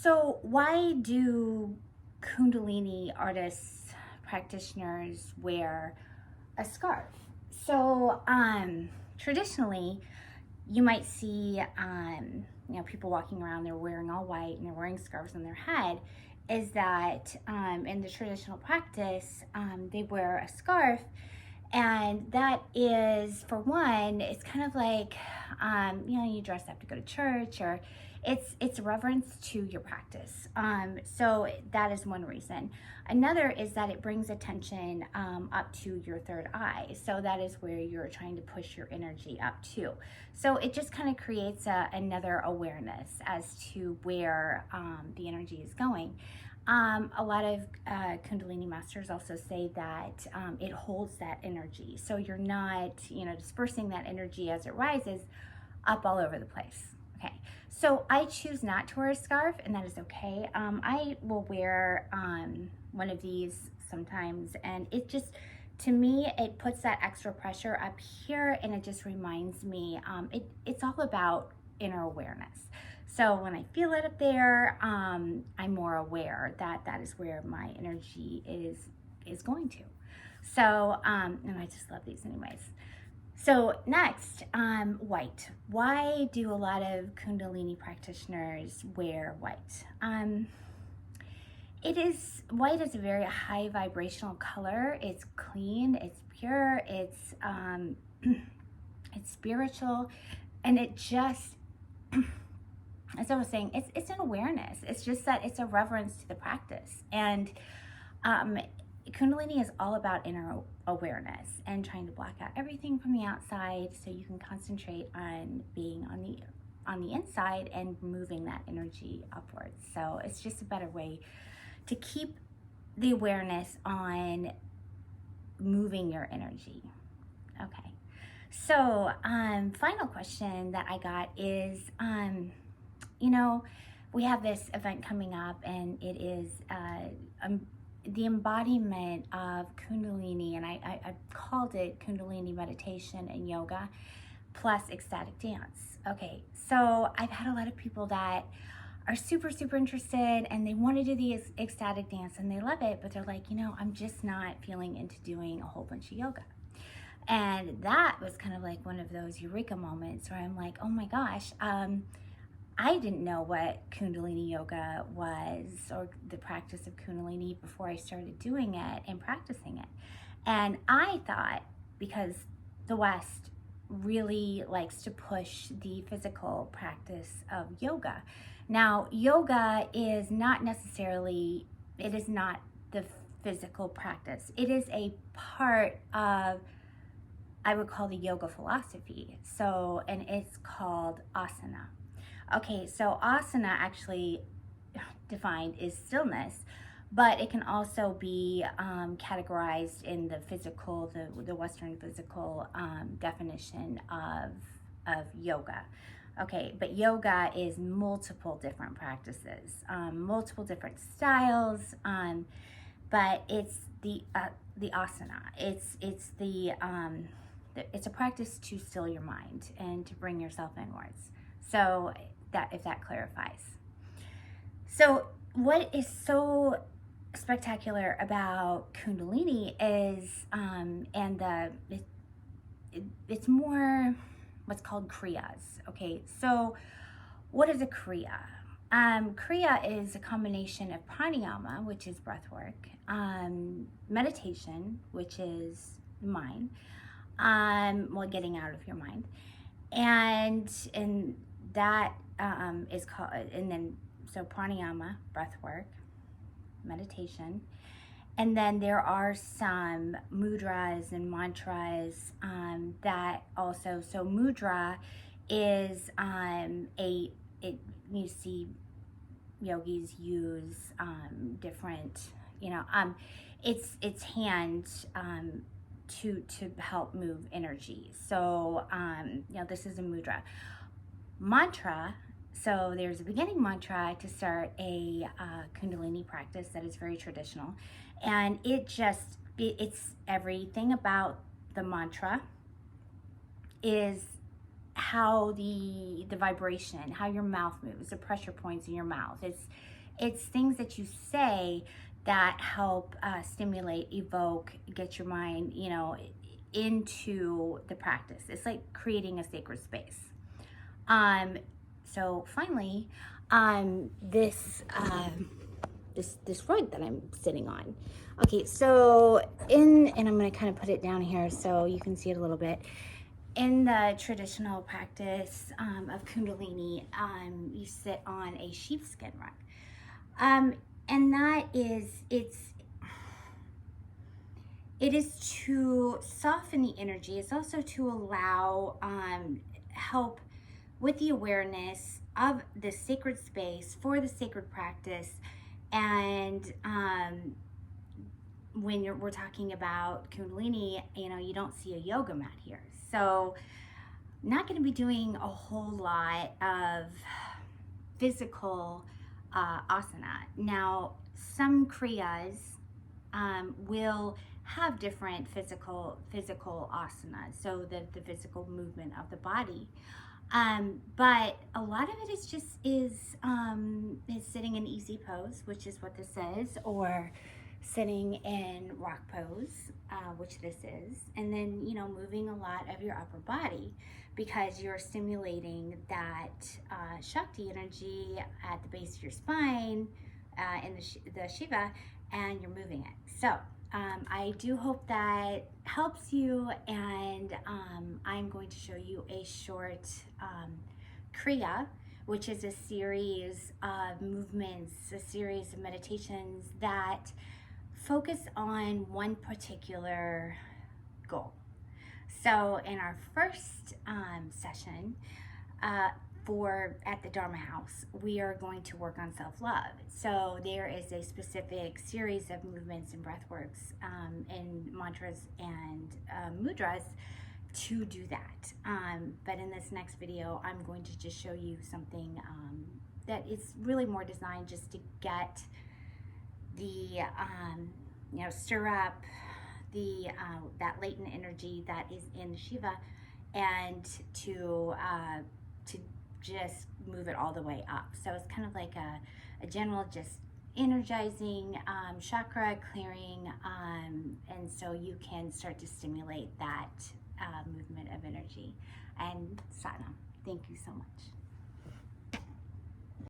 So why do Kundalini artists, practitioners wear a scarf? So traditionally, you might see people walking around, they're wearing all white and they're wearing scarves on their head. Is that in the traditional practice, they wear a scarf, and that is, for one, it's kind of like you dress up to go to church, or it's reverence to your practice. So that is one reason. Another is that it brings attention up to your third eye, so that is where you're trying to push your energy up to. So it just kind of creates another awareness as to where the energy is going. A lot of Kundalini masters also say that it holds that energy. So you're not, dispersing that energy as it rises up all over the place. Okay. So I choose not to wear a scarf, and that is okay. I will wear one of these sometimes, and it just, to me, it puts that extra pressure up here, and it just reminds me, it's all about inner awareness. So when I feel it up there, I'm more aware that that is where my energy is going to. So, and I just love these anyways. So next, white. Why do a lot of Kundalini practitioners wear white? White is a very high vibrational color. It's clean, it's pure, it's it's spiritual, and it just, as I was saying, it's an awareness. It's just that it's a reverence to the practice. And Kundalini is all about inner awareness and trying to block out everything from the outside, so you can concentrate on being on the inside and moving that energy upwards. So it's just a better way to keep the awareness on moving your energy. Okay. So final question that I got is, we have this event coming up, and it is the embodiment of Kundalini, and I called it Kundalini meditation and yoga plus ecstatic dance. Okay, so I've had a lot of people that are super, super interested, and they want to do the ecstatic dance and they love it, but they're like, I'm just not feeling into doing a whole bunch of yoga. And that was kind of like one of those eureka moments where I'm like, oh my gosh, I didn't know what Kundalini yoga was, or the practice of Kundalini, before I started doing it and practicing it. And I thought, because the West really likes to push the physical practice of yoga. Now, yoga is not necessarily, it is not the physical practice. It is a part of, I would call, the yoga philosophy. So, and it's called asana. Okay, so asana, actually defined, is stillness, but it can also be categorized in the physical, the Western physical definition of yoga. Okay, but yoga is multiple different practices, multiple different styles, but it's the asana. It's a practice to still your mind and to bring yourself inwards. So that, if that clarifies. So what is so spectacular about Kundalini is, it's more what's called kriyas. Okay, so what is a kriya? Kriya is a combination of pranayama, which is breath work, meditation, which is mind, getting out of your mind, and that is called, and then, so pranayama, breath work, meditation, and then there are some mudras and mantras that also, so mudra is you see yogis use different, it's hand to help move energy. So this is a mudra. Mantra, so there's a beginning mantra to start a Kundalini practice that is very traditional, and it's everything about the mantra is how the vibration, how your mouth moves, the pressure points in your mouth. It's things that you say that help stimulate, evoke, get your mind, into the practice. It's like creating a sacred space. So finally, this rug that I'm sitting on. Okay, so and I'm going to kind of put it down here so you can see it a little bit. In the traditional practice of Kundalini, you sit on a sheepskin rug. And that is, it is to soften the energy. It's also to allow, help with the awareness of the sacred space for the sacred practice. And when we're talking about Kundalini, you don't see a yoga mat here. So not going to be doing a whole lot of physical asana. Now, some kriyas will have different physical asanas, so the physical movement of the body. But a lot of it is just is sitting in easy pose, which is what this is, or sitting in rock pose, which this is, and then moving a lot of your upper body, because you're stimulating that Shakti energy at the base of your spine, in the Shiva, and you're moving it. So I do hope that helps you, and I'm going to show you a short Kriya, which is a series of movements, a series of meditations that focus on one particular goal. So in our first session at the Dharma House, we are going to work on self-love. So there is a specific series of movements and breathworks and mantras and mudras to do that. But in this next video, I'm going to just show you something that is really more designed just to get the stir up the that latent energy that is in Shiva, and to just move it all the way up. So it's kind of like a general just energizing, chakra clearing, and so you can start to stimulate that movement of energy. And Satnam, thank you so much.